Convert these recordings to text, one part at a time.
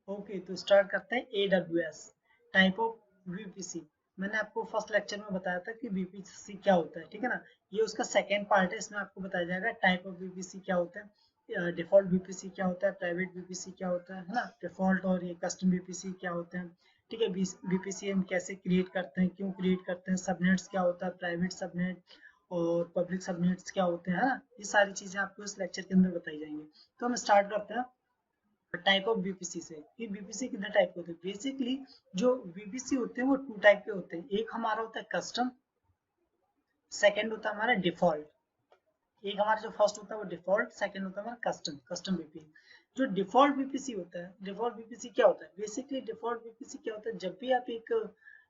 Okay, तो start करते हैं AWS टाइप ऑफ VPC। मैंने आपको फर्स्ट लेक्चर में बताया था कि VPC क्या होता है, ठीक है ना। ये उसका सेकेंड पार्ट है, इसमें आपको बताया जाएगा टाइप ऑफ VPC क्या होता है, डिफॉल्ट VPC क्या होता है, प्राइवेट VPC क्या होता है ना, डिफॉल्ट और ये कस्टम VPC क्या होते हैं। ठीक है, VPC हम कैसे क्रिएट करते हैं, क्यों क्रिएट करते हैं, सबनेट्स क्या होता है, प्राइवेट सबनेट और पब्लिक सबनेट्स क्या होते हैं, है ना। ये सारी चीजें आपको इस लेक्चर के अंदर बताई जाएंगी। तो हम स्टार्ट करते हैं टाइप ऑफ बीपीसी से कि बीपीसी कितने टाइप के होते हैं। बेसिकली जो बीपीसी होते हैं वो टू टाइप के होते हैं। एक हमारा होता है कस्टम, सेकंड होता है हमारा डिफॉल्ट। एक हमारा जो फर्स्ट होता है वो डिफॉल्ट, सेकंड होता है हमारा कस्टम बीपीसी। जो डिफॉल्ट बीपीसी होता है, डिफॉल्ट बीपीसी क्या होता है, बेसिकली डिफॉल्ट बीपीसी क्या होता है, जब भी आप एक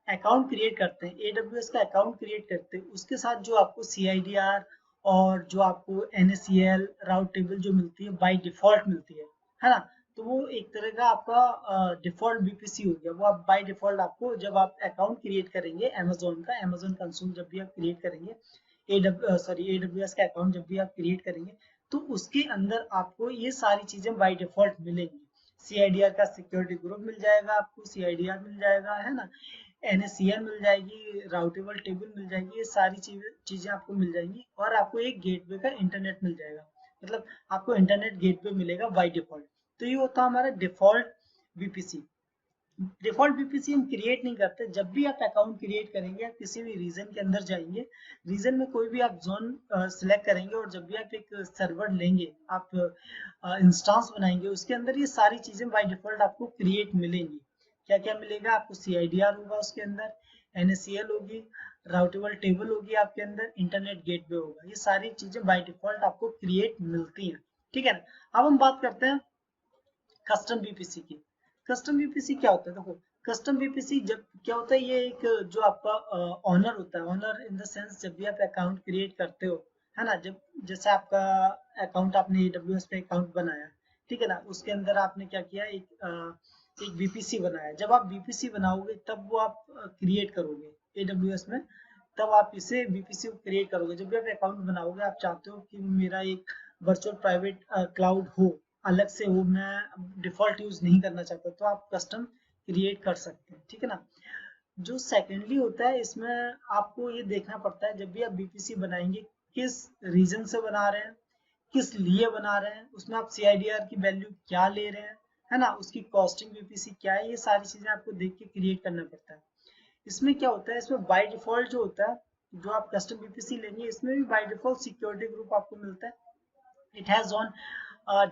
अकाउंट क्रिएट करते हैं, एडब्ल्यूएस का अकाउंट क्रिएट करते हैं, उसके साथ जो आपको सीआईडीआर और जो आपको एनएसईएल राउट टेबल जो मिलती है बाय डिफॉल्ट मिलती है ना। तो वो एक तरह का आपका डिफॉल्ट बीपीसी हो गया। वो आप बाय डिफॉल्ट आपको जब आप अकाउंट क्रिएट करेंगे अमेजोन कंसोल जब भी आप क्रिएट करेंगे, एडब्ल्यूएस का अकाउंट जब भी आप क्रिएट करेंगे, तो उसके अंदर आपको ये सारी चीजें बाय डिफॉल्ट मिलेंगी। सीआईडीआर का सिक्योरिटी ग्रुप मिल जाएगा, आपको सीआईडीआर मिल जाएगा, है ना, एनएससीएल मिल जाएगी, राउटेबल टेबल मिल जाएगी, ये सारी चीजें आपको मिल जाएंगी। और आपको एक गेटवे का इंटरनेट मिल जाएगा, मतलब आपको इंटरनेट गेटवे मिलेगा बाय डिफॉल्ट। तो ये होता है हमारा डिफॉल्ट बीपीसी। डिफॉल्ट बीपीसी हम क्रिएट नहीं करते। जब भी आप अकाउंट क्रिएट करेंगे, आप किसी भी रीजन के अंदर जाएंगे, रीजन में कोई भी आप जोन सिलेक्ट करेंगे, और जब भी आप एक सर्वर लेंगे, आप इंस्टेंस बनाएंगे, उसके अंदर ये सारी चीजें बाय डिफॉल्ट आपको क्रिएट मिलेंगी। क्या क्या मिलेगा आपको, सीआईडीआर होगा उसके अंदर, एनएससीएल होगी, राउटेबल टेबल होगी आपके अंदर, इंटरनेट गेटवे होगा। ये सारी चीजें बाय डिफॉल्ट आपको क्रिएट मिलती हैं, ठीक है ना। अब हम बात करते हैं कस्टम बीपीसी की। कस्टम बीपीसी क्या होता है, देखो कस्टम बीपीसी जब क्या होता है, ये एक जो आपका ऑनर होता है, ऑनर इन द सेंस जब भी आप अकाउंट क्रिएट करते हो, है ना, जब जैसे आपका अकाउंट आपने AWS पे अकाउंट बनाया, ठीक है ना, उसके अंदर आपने क्या किया, एक बीपीसी बनाया। जब आप बीपीसी बनाओगे तब वो आप क्रिएट करोगे AWS में, तब आप इसे बीपीसी को क्रिएट करोगे। जब भी आप अकाउंट बनाओगे, आप चाहते हो कि मेरा एक वर्चुअल प्राइवेट क्लाउड हो, अलग से हो, मैं डिफॉल्ट यूज नहीं करना चाहता, तो आप कस्टम क्रिएट कर सकते हैं, ठीक है ना। जो सेकेंडली होता है, इसमें आपको ये देखना पड़ता है जब भी आप बीपीसी बनाएंगे, किस रीजन से बना रहे हैं, किस लिए बना रहे हैं, उसमें आप सीआईडीआर की वैल्यू क्या ले रहे हैं, है ना, उसकी कॉस्टिंग बीपीसी क्या है, ये सारी चीजें आपको देख के क्रिएट करना पड़ता है। इसमें क्या होता है, इसमें बाय डिफॉल्ट जो होता है, जो आप कस्टम बीपीसी लेंगे, इसमें भी बाय डिफॉल्ट सिक्योरिटी ग्रुप आपको मिलता है। It has on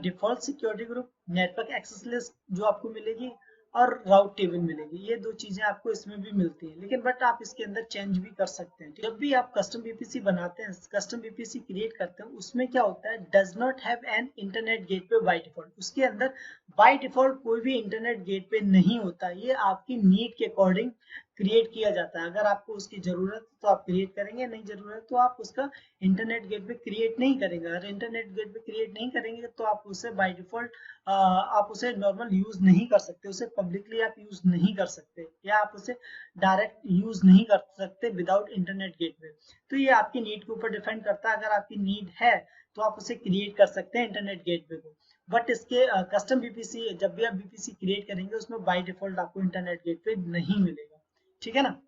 default security group, network access list जो आपको मिलेगी, और राउट टेबल मिलेगी। ये दो चीजें आपको इसमें भी मिलती हैं, लेकिन बट आप इसके अंदर चेंज भी कर सकते हैं। जब भी आप कस्टम बीपीसी बनाते हैं, कस्टम बीपीसी क्रिएट करते हैं, उसमें क्या होता है, does not have an internet gateway by default. उसके अंदर बाय डिफॉल्ट कोई भी इंटरनेट गेटवे नहीं होता। ये आपकी नीड के अकॉर्डिंग क्रिएट किया जाता है। अगर आपको उसकी जरूरत तो आप क्रिएट करेंगे, नहीं जरूरत तो आप उसका इंटरनेट गेटवे क्रिएट नहीं करेंगे। अगर इंटरनेट गेटवे क्रिएट नहीं करेंगे तो आप उसे बाय डिफॉल्ट आप उसे नॉर्मल यूज नहीं कर सकते, उसे पब्लिकली आप यूज नहीं कर सकते, या आप उसे डायरेक्ट यूज नहीं कर सकते विदाउट इंटरनेट गेटवे। तो ये आपकी नीड के ऊपर डिपेंड करता है। अगर आपकी नीड है तो आप उसे क्रिएट कर सकते हैं इंटरनेट गेटवे को। बट इसके कस्टम बीपीसी जब भी आप बीपीसी क्रिएट करेंगे, उसमें बाय डिफॉल्ट आपको इंटरनेट गेटवे नहीं मिलेगा, ठीक है ना।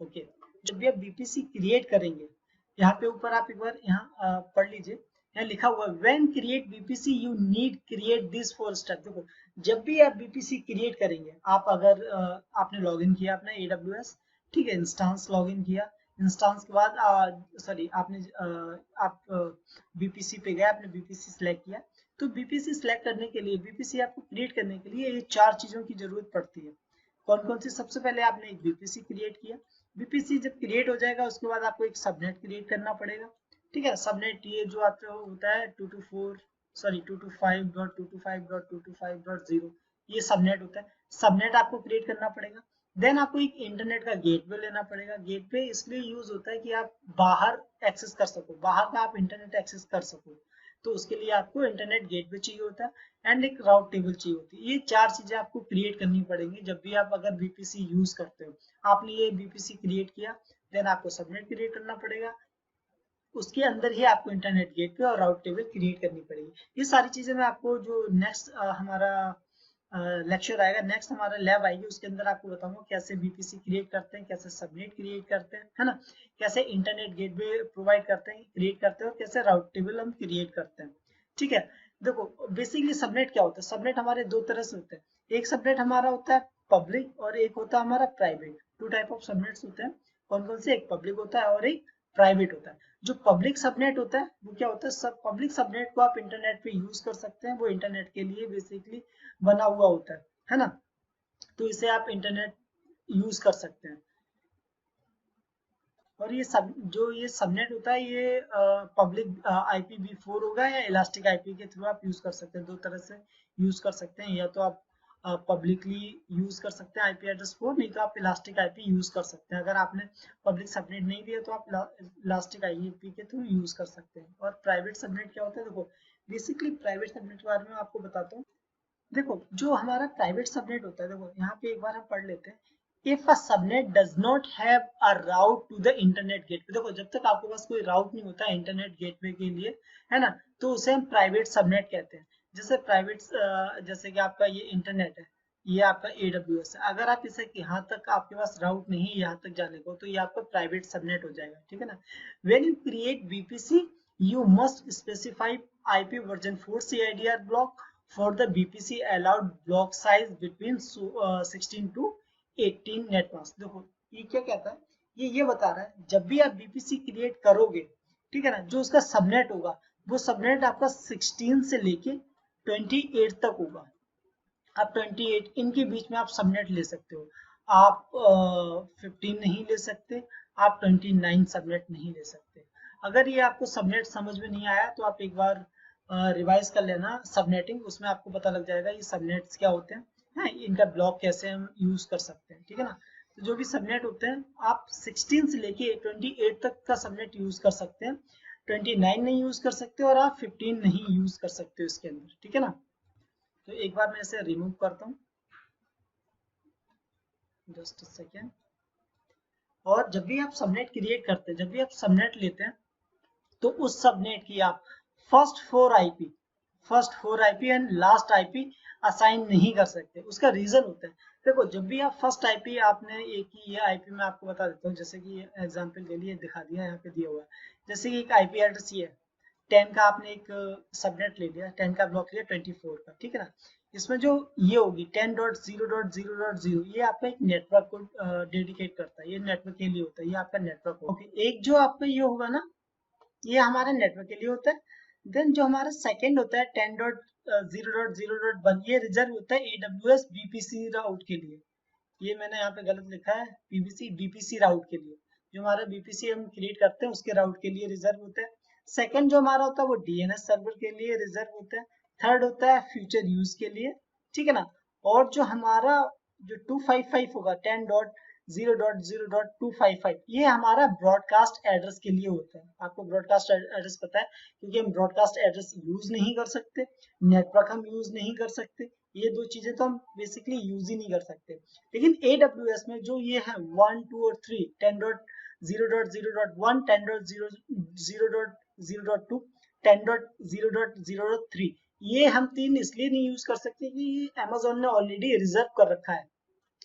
ओके, जब भी आप बीपीसी क्रिएट करेंगे, यहाँ पे ऊपर आप एक बार यहाँ पढ़ लीजिए, यहाँ लिखा हुआ when create BPC you need create this four step. देखो जब भी आप बीपीसी क्रिएट करेंगे, आप अगर आपने लॉगिन किया अपना AWS, ठीक है, इंस्टांस लॉगिन किया, इंस्टांस के बाद सॉरी आपने आप बीपीसी पे गए, आपने बीपीसी सिलेक्ट किया। तो बीपीसी सिलेक्ट करने के लिए, बीपीसी आपको क्रिएट करने के लिए ये चार चीजों की जरूरत पड़ती है। कौन कौन सी, सबसे पहले आपने एक बीपीसी क्रिएट किया। बीपीसी जब क्रिएट हो जाएगा, उसके बाद आपको एक सबनेट क्रिएट करना पड़ेगा, ठीक है। सबनेट ये जो आता होता है 225.225.225.0, ये सबनेट होता है। सबनेट आपको क्रिएट करना पड़ेगा। देन आपको एक इंटरनेट का गेटवे लेना पड़ेगा। गेटवे इसलिए यूज होता है कि आप बाहर एक्सेस कर सको, बाहर का आप इंटरनेट एक्सेस कर सको, तो उसके लिए आपको इंटरनेट गेटवे चाहिए होता है, एंड एक राउट टेबल चाहिए होती है। ये चार चीजें आपको क्रिएट करनी पड़ेंगी जब भी आप अगर बीपीसी यूज करते हो। आपने ये बीपीसी क्रिएट किया, देन आपको सबनेट क्रिएट करना पड़ेगा, उसके अंदर ही आपको इंटरनेट गेटवे और राउट टेबल क्रिएट करनी पड़ेगी। ये सारी चीजें मैं आपको जो नेक्स्ट हमारा लेक्चर आएगा, नेक्स्ट हमारा लैब आएगी, उसके अंदर आपको बताऊंगा कैसे बीपीसी क्रिएट करते हैं, कैसे सबनेट क्रिएट करते हैं, है ना, कैसे इंटरनेट गेटवे प्रोवाइड करते हैं, क्रिएट करते हैं, और कैसे राउट टेबल हम क्रिएट करते हैं। ठीक है, देखो बेसिकली सबनेट क्या होता है, सबनेट हमारे दो तरह से होते हैं, एक सबनेट हमारा होता है पब्लिक और एक होता है हमारा private. Two type of subnets होते हैं, कौन कौन से, एक पब्लिक होता है और एक प्राइवेट होता है। जो पब्लिक सबनेट होता है वो क्या होता है, सब पब्लिक सबनेट को आप इंटरनेट पे यूज कर सकते हैं, वो इंटरनेट के लिए बेसिकली बना हुआ होता है ना, तो इसे आप इंटरनेट यूज कर सकते हैं। और ये सब जो ये सबनेट होता है ये पब्लिक IPv4 होगा या इलास्टिक आईपी के थ्रू आप यूज कर सकते हैं, दो तरह से यूज कर सकते हैं, या तो आप पब्लिकली यूज कर सकते हैं आईपी एड्रेस को, नहीं तो आप इलास्टिक आईपी यूज कर सकते हैं। अगर आपने पब्लिक सबनेट नहीं दिया तो आप इलास्टिक आईपी के थ्रू यूज कर सकते हैं। और प्राइवेट सबनेट क्या होता है, देखो बेसिकली प्राइवेट सबनेट के बारे में आपको बताता हूँ। देखो जो हमारा प्राइवेट सबनेट होता है, देखो यहाँ पे एक बार हम पढ़ लेते हैं, if a subnet does not have a route to the internet gateway, देखो जब तक आपके पास कोई राउट नहीं होता है इंटरनेट गेटवे के लिए, है ना, तो उसे हम प्राइवेट सबनेट कहते हैं। जैसे प्राइवेट, जैसे कि आपका ये इंटरनेट है, ये आपका AWS है, अगर आप इसे यहाँ तक आपके पास राउट नहीं है यहाँ तक जाने को, तो ये आपका प्राइवेट सबनेट हो जाएगा, ठीक है ना। When you create VPC you must specify IP version 4 CIDR block for the BPC allowed block size between 16 to 18 net mask। देखो ये क्या कहता है, ये बता रहा है जब भी आप BPC क्रिएट करोगे, ठीक है ना, जो उसका सबनेट होगा वो सबनेट आपका 16 से लेके 28 तक होगा। आप 28 इनके बीच में आप सबनेट ले सकते हो, आप 15 नहीं ले सकते, आप 29 सबनेट नहीं ले सकते। अगर ये आपको सबनेट समझ में नहीं आया तो आप एक बार रिवाइज कर लेना सबनेटिंग, उसमें आपको पता लग जाएगा ये सबनेट्स क्या होते हैं, है इनका ब्लॉक कैसे हम यूज कर सकते हैं, ठीक है ना। तो जो भी सबनेट होते हैं आप 16 से लेके 28 तक का सबनेट यूज कर सकते हैं, 29 नहीं यूज कर सकते और आप 15 नहीं यूज कर सकते हो इसके अंदर, ठीक है ना। तो एक बार मैं इसे रिमूव करता हूँ, जस्ट सेकेंड। और जब भी आप सबनेट क्रिएट करते हैं, जब भी आप सबनेट लेते हैं, तो उस सबनेट की आप first four IP and last IP assign नहीं कर सकते। उसका रीजन होता है, देखो जब भी आप फर्स्ट आईपी आपने एक ही ये आईपी मैं आपको बता देता हूँ, जैसे कि एग्जांपल के लिए दिखा दिया यहाँ पे दिया हुआ है, जैसे कि एक आईपी एड्रेस ये है 10 का, आपने एक सबनेट ले लिया 10 का ब्लॉक लिया 24 का, ठीक है ना। इसमें जो ये होगी 10.0.0.0 ये आपका एक नेटवर्क को डेडिकेट करता है, ये नेटवर्क के लिए होता है, ये आपका नेटवर्क होगा। ओके, एक जो आपका ये होगा ना, ये हमारा नेटवर्क के लिए होता है। देन जो हमारा सेकंड होता है 10.0.0.1 ये रिजर्व होता है AWS BPC राउट के लिए। ये मैंने यहाँ पे गलत लिखा है, PVC BPC राउट के लिए, जो हमारा BPC हम क्रिएट करते हैं उसके राउट के लिए रिजर्व होता है। सेकंड जो हमारा होता है वो DNS सर्वर के लिए रिजर्व होता है। थर्ड होता है फ्यूचर यूज के लिए, ठीक है ना। और जो हमारा जो 255 होगा 10.0.0.255 ये हमारा ब्रॉडकास्ट एड्रेस के लिए होता है। आपको ब्रॉडकास्ट एड्रेस पता है, क्योंकि हम ब्रॉडकास्ट एड्रेस यूज नहीं कर सकते, नेटवर्क हम यूज नहीं कर सकते, ये दो चीजें तो हम बेसिकली यूज ही नहीं कर सकते। लेकिन AWS में जो ये है 1, 2 और 3 10.0.0.1 10.0.0.2 10.0.0.3 ये हम तीन इसलिए नहीं यूज कर सकते कि Amazon ने ऑलरेडी रिजर्व कर रखा है।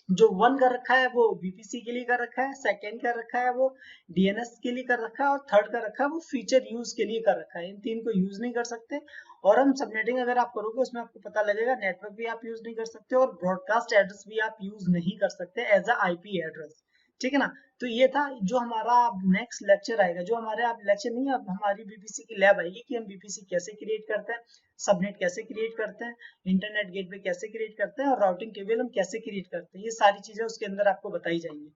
जो 1 कर रखा है वो BPC के लिए कर रखा है, सेकंड कर रखा है वो DNS के लिए कर रखा है, और थर्ड कर रखा है वो फीचर यूज के लिए कर रखा है। इन तीन को यूज नहीं कर सकते। और हम सबनेटिंग अगर आप करोगे उसमें आपको पता लगेगा नेटवर्क भी आप यूज नहीं कर सकते और ब्रॉडकास्ट एड्रेस भी आप यूज नहीं कर सकते एज अ IP एड्रेस, ठीक है ना। तो ये था जो हमारा नेक्स्ट लेक्चर आएगा, जो हमारे आप लेक्चर नहीं, अब हमारी BPC की लैब आएगी कि हम BPC कैसे क्रिएट करते हैं, सबनेट कैसे क्रिएट करते हैं, इंटरनेट गेटवे कैसे क्रिएट करते हैं, और राउटिंग टेबल हम कैसे क्रिएट करते हैं, ये सारी चीजें उसके अंदर आपको बताई जाएंगी।